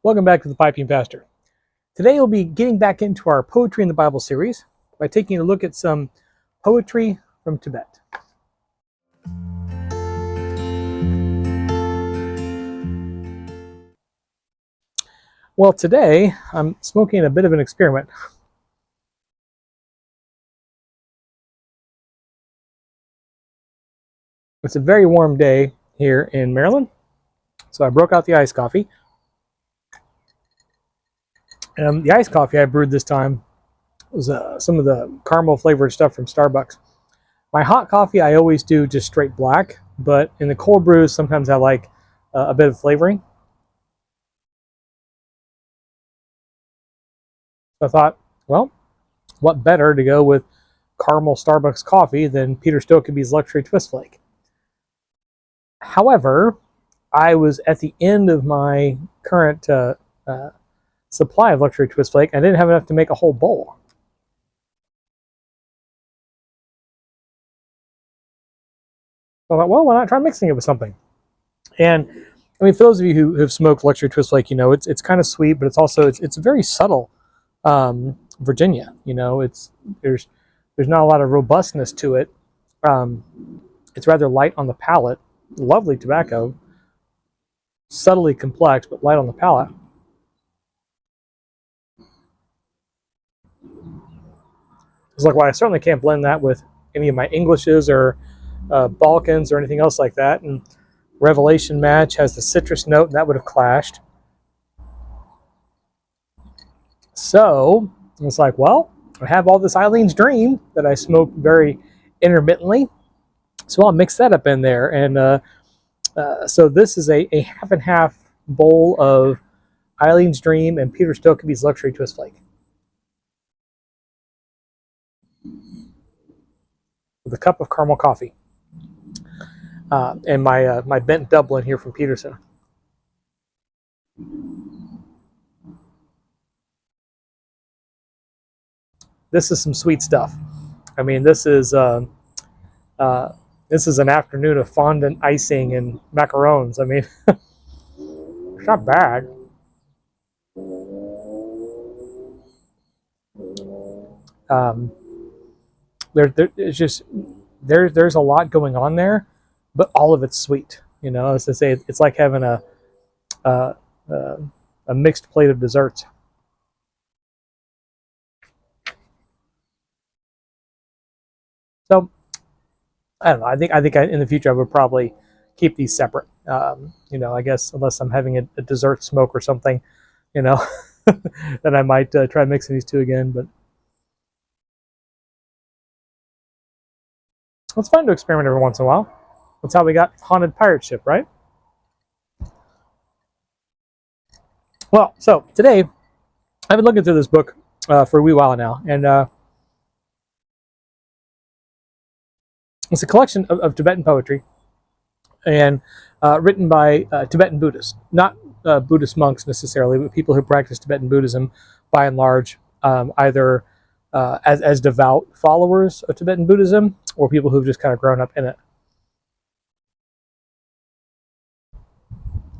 Welcome back to the Piping Pastor. Today we'll be getting back into our Poetry in the Bible series by taking a look at some poetry from Tibet. Well, today I'm smoking a bit of an experiment. It's a very warm day here in Maryland, so I broke out the iced coffee. And the iced coffee I brewed this time was some of the caramel flavored stuff from Starbucks. My hot coffee I always do just straight black, but in the cold brews sometimes I like a bit of flavoring. So I thought, well, what better to go with caramel Starbucks coffee than Peter Stokkebye's Luxury Twist Flake? However, I was at the end of my current supply of Luxury Twist Flake. I didn't have enough to make a whole bowl. So I thought, well, why not try mixing it with something? And I mean, for those of you who have smoked Luxury Twist Flake, you know it's kind of sweet, but it's also it's very subtle. Virginia, you know, there's not a lot of robustness to it. It's rather light on the palate. Lovely tobacco, subtly complex, but light on the palate. It's like, well, I certainly can't blend that with any of my Englishes or Balkans or anything else like that. And Revelation Match has the citrus note, and that would have clashed. So it's like, well, I have all this Eileen's Dream that I smoke very intermittently, so I'll mix that up in there. And so this is a half and half bowl of Eileen's Dream and Peter Stokkebye's Luxury Twist Flake with a cup of caramel coffee and my bent Dublin here from Peterson. This is some sweet stuff. I mean, this is an afternoon of fondant icing and macarons. I mean, it's not bad. It's just there's a lot going on there, but all of it's sweet. You know, as I say, it's like having a mixed plate of desserts. So I don't know. I think in the future I would probably keep these separate. You know, I guess unless I'm having a dessert smoke or something, you know, then I might try mixing these two again. But it's fun to experiment every once in a while. That's how we got Haunted Pirate Ship, right? Well, so today I've been looking through this book for a wee while now, and it's a collection of Tibetan poetry and written by Tibetan Buddhists, not Buddhist monks necessarily, but people who practice Tibetan Buddhism by and large, either as devout followers of Tibetan Buddhism or people who've just kind of grown up in it.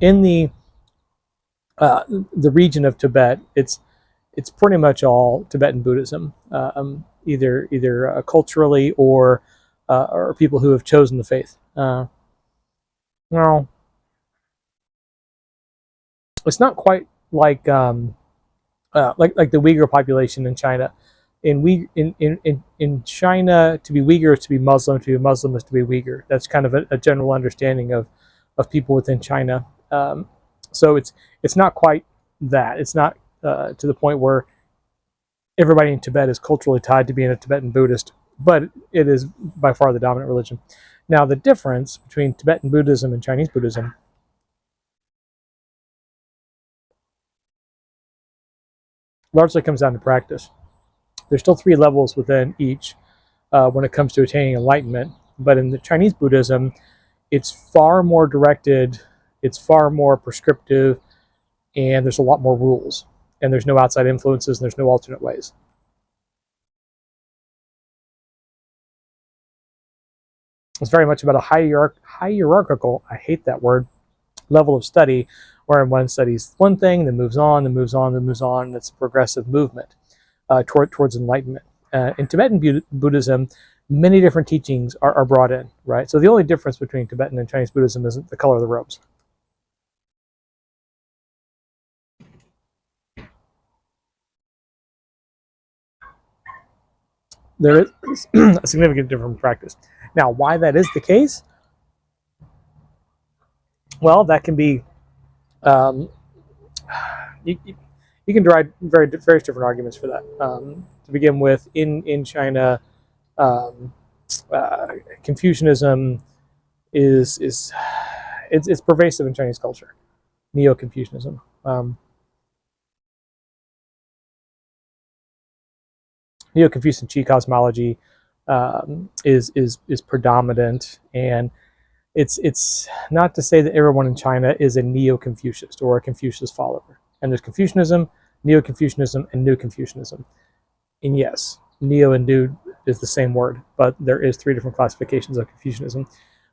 In the region of Tibet, it's pretty much all Tibetan Buddhism, either culturally or people who have chosen the faith. No, it's not quite like like the Uyghur population in China. In China, to be Uyghur is to be Muslim. To be Muslim is to be Uyghur. That's kind of a general understanding of people within China. So it's not quite that. It's not to the point where everybody in Tibet is culturally tied to being a Tibetan Buddhist, but it is by far the dominant religion. Now, the difference between Tibetan Buddhism and Chinese Buddhism largely comes down to practice. There's still 3 levels within each when it comes to attaining enlightenment, but in the Chinese Buddhism, it's far more directed, it's far more prescriptive, and there's a lot more rules, and there's no outside influences, and there's no alternate ways. It's very much about a hierarchical, I hate that word, level of study where one studies one thing, then moves on, then moves on, then moves on, and it's a progressive movement towards enlightenment. In Tibetan Buddhism, many different teachings are brought in, right? So the only difference between Tibetan and Chinese Buddhism isn't the color of the robes. There is a significant difference in practice. Now, why that is the case? Well, that can be um, you can derive various different arguments for that. To begin with, in China, um, uh, Confucianism is it's pervasive in Chinese culture. Neo-Confucianism. Neo-Confucian Qi cosmology is predominant, and it's not to say that everyone in China is a Neo-Confucianist or a Confucius follower. And there's Confucianism, Neo-Confucianism, and New Confucianism. And yes, Neo and New is the same word, but there is three different classifications of Confucianism.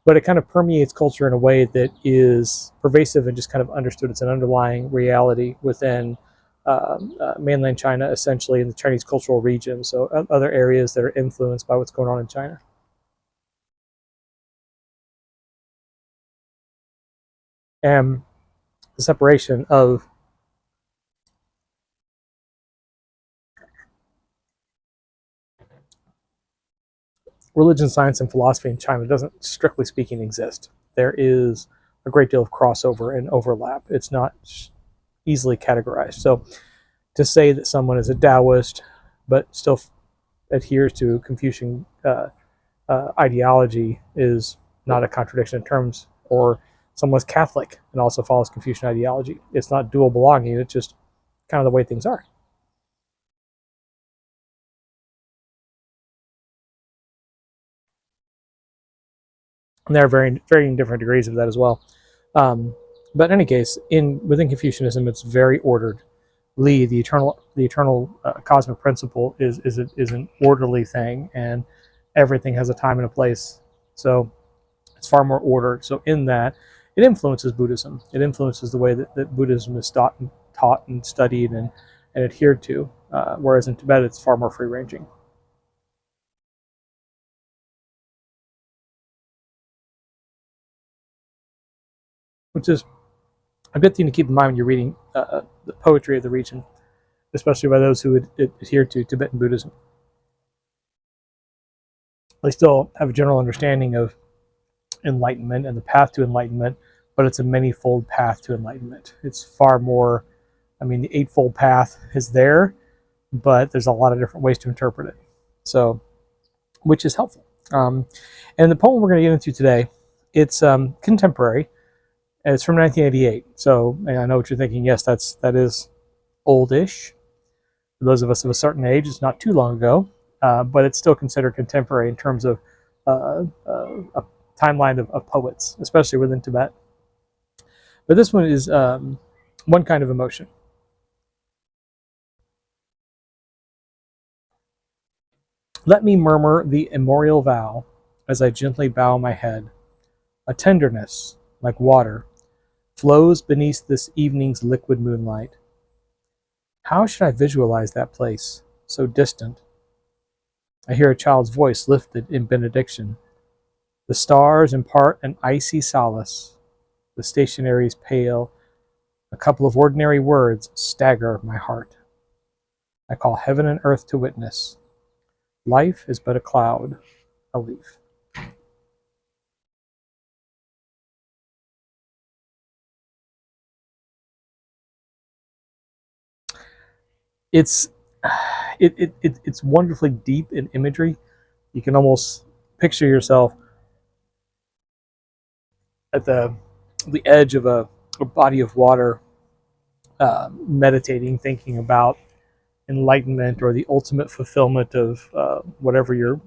But it kind of permeates culture in a way that is pervasive and just kind of understood. It's an underlying reality within mainland China, essentially, in the Chinese cultural region. So other areas that are influenced by what's going on in China. And the separation of religion, science, and philosophy in China doesn't, strictly speaking, exist. There is a great deal of crossover and overlap. It's not easily categorized. So to say that someone is a Taoist but still adheres to Confucian ideology is not a contradiction in terms, or someone's Catholic and also follows Confucian ideology. It's not dual belonging. It's just kind of the way things are. And there are varying different degrees of that as well. Um, but in any case, within Confucianism, it's very ordered. Li, the eternal cosmic principle, is an orderly thing, and everything has a time and a place. So it's far more ordered. So in that, it influences Buddhism. It influences the way that Buddhism is taught and studied and adhered to. Whereas in Tibet, it's far more free ranging. Which is a good thing to keep in mind when you're reading the poetry of the region, especially by those who would adhere to Tibetan Buddhism. They still have a general understanding of enlightenment and the path to enlightenment, but it's a many-fold path to enlightenment. It's far more, I mean, the eightfold path is there, but there's a lot of different ways to interpret it. So, which is helpful. And the poem we're going to get into today, it's contemporary, and it's from 1988. So, and I know what you're thinking. Yes, that is oldish. For those of us of a certain age, it's not too long ago, but it's still considered contemporary in terms of a timeline of poets, especially within Tibet. But this one is one kind of emotion. Let me murmur the immemorial vow as I gently bow my head. A tenderness, like water, flows beneath this evening's liquid moonlight. How should I visualize that place, so distant? I hear a child's voice lifted in benediction. The stars impart an icy solace. The stationaries pale. A couple of ordinary words stagger my heart. I call heaven and earth to witness. Life is but a cloud, a leaf. It's it's wonderfully deep in imagery. You can almost picture yourself at the edge of a body of water, meditating, thinking about enlightenment or the ultimate fulfillment of whatever your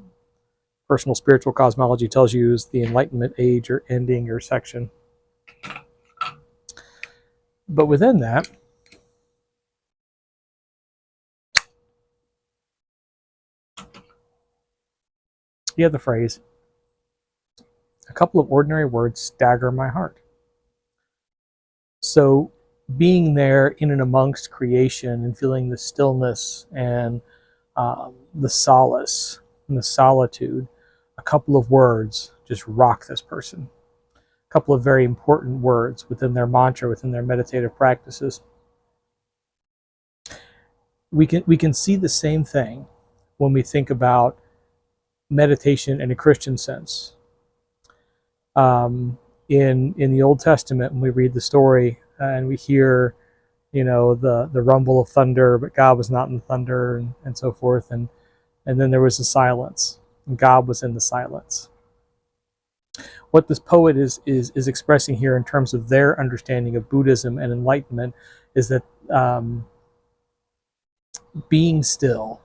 personal spiritual cosmology tells you is the enlightenment age or ending or section. But within that, you have the phrase, a couple of ordinary words stagger my heart. So being there in and amongst creation and feeling the stillness and the solace and the solitude, a couple of words just rock this person. A couple of very important words within their mantra, within their meditative practices. We can see the same thing when we think about meditation in a Christian sense. In the Old Testament, when we read the story and we hear, the rumble of thunder, but God was not in the thunder, and so forth, and then there was a silence, and God was in the silence. What this poet is expressing here in terms of their understanding of Buddhism and enlightenment is that being still,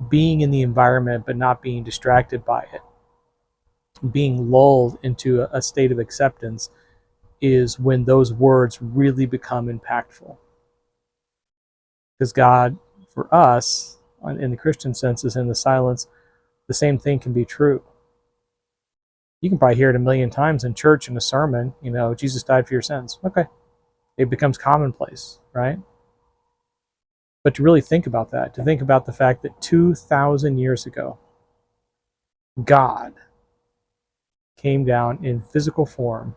being in the environment but not being distracted by it, being lulled into a state of acceptance, is when those words really become impactful. Because God, for us, in the Christian sense, is in the silence. The same thing can be true. You can probably hear it a million times in church in a sermon, Jesus died for your sins. Okay. It becomes commonplace, right? But to really think about that, to think about the fact that 2,000 years ago, God came down in physical form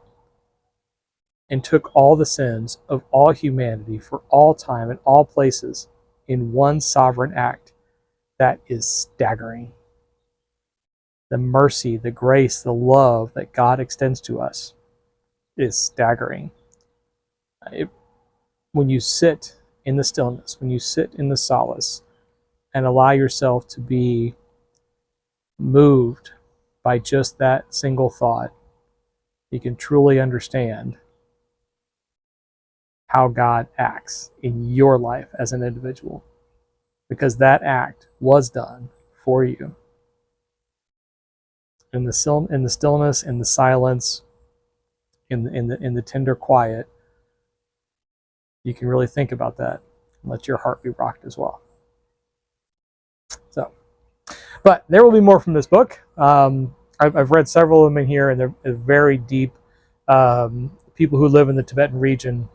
and took all the sins of all humanity for all time and all places in one sovereign act, that is staggering. The mercy, the grace, the love that God extends to us is staggering. When you sit in the stillness, when you sit in the solace and allow yourself to be moved by just that single thought, you can truly understand how God acts in your life as an individual, because that act was done for you. In the stillness, in the silence, in the tender quiet, you can really think about that and let your heart be rocked as well. So, but there will be more from this book. I've read several of them in here, and they're very deep. People who live in the Tibetan region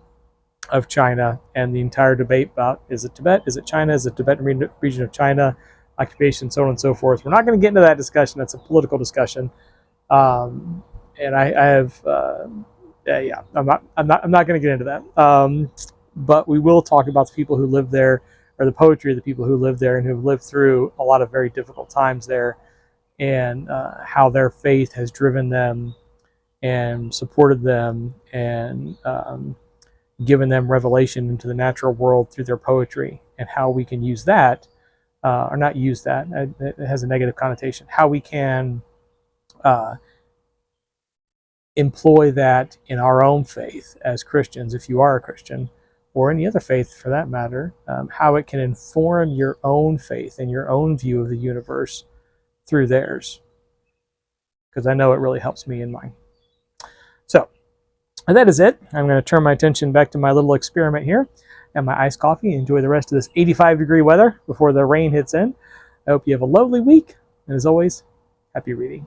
of China, and the entire debate about, is it Tibet, is it China, is it Tibetan region of China, occupation, so on and so forth. We're not going to get into that discussion. That's a political discussion. And I have, I'm not going to get into that. But we will talk about the people who live there, or the poetry of the people who live there and who have lived through a lot of very difficult times there, and how their faith has driven them and supported them and given them revelation into the natural world through their poetry, and how we can use that, or not use that, it has a negative connotation, how we can employ that in our own faith as Christians, if you are a Christian, or any other faith for that matter, how it can inform your own faith and your own view of the universe through theirs. Because I know it really helps me in mine. So, and that is it. I'm going to turn my attention back to my little experiment here and my iced coffee and enjoy the rest of this 85-degree weather before the rain hits in. I hope you have a lovely week, and as always, happy reading.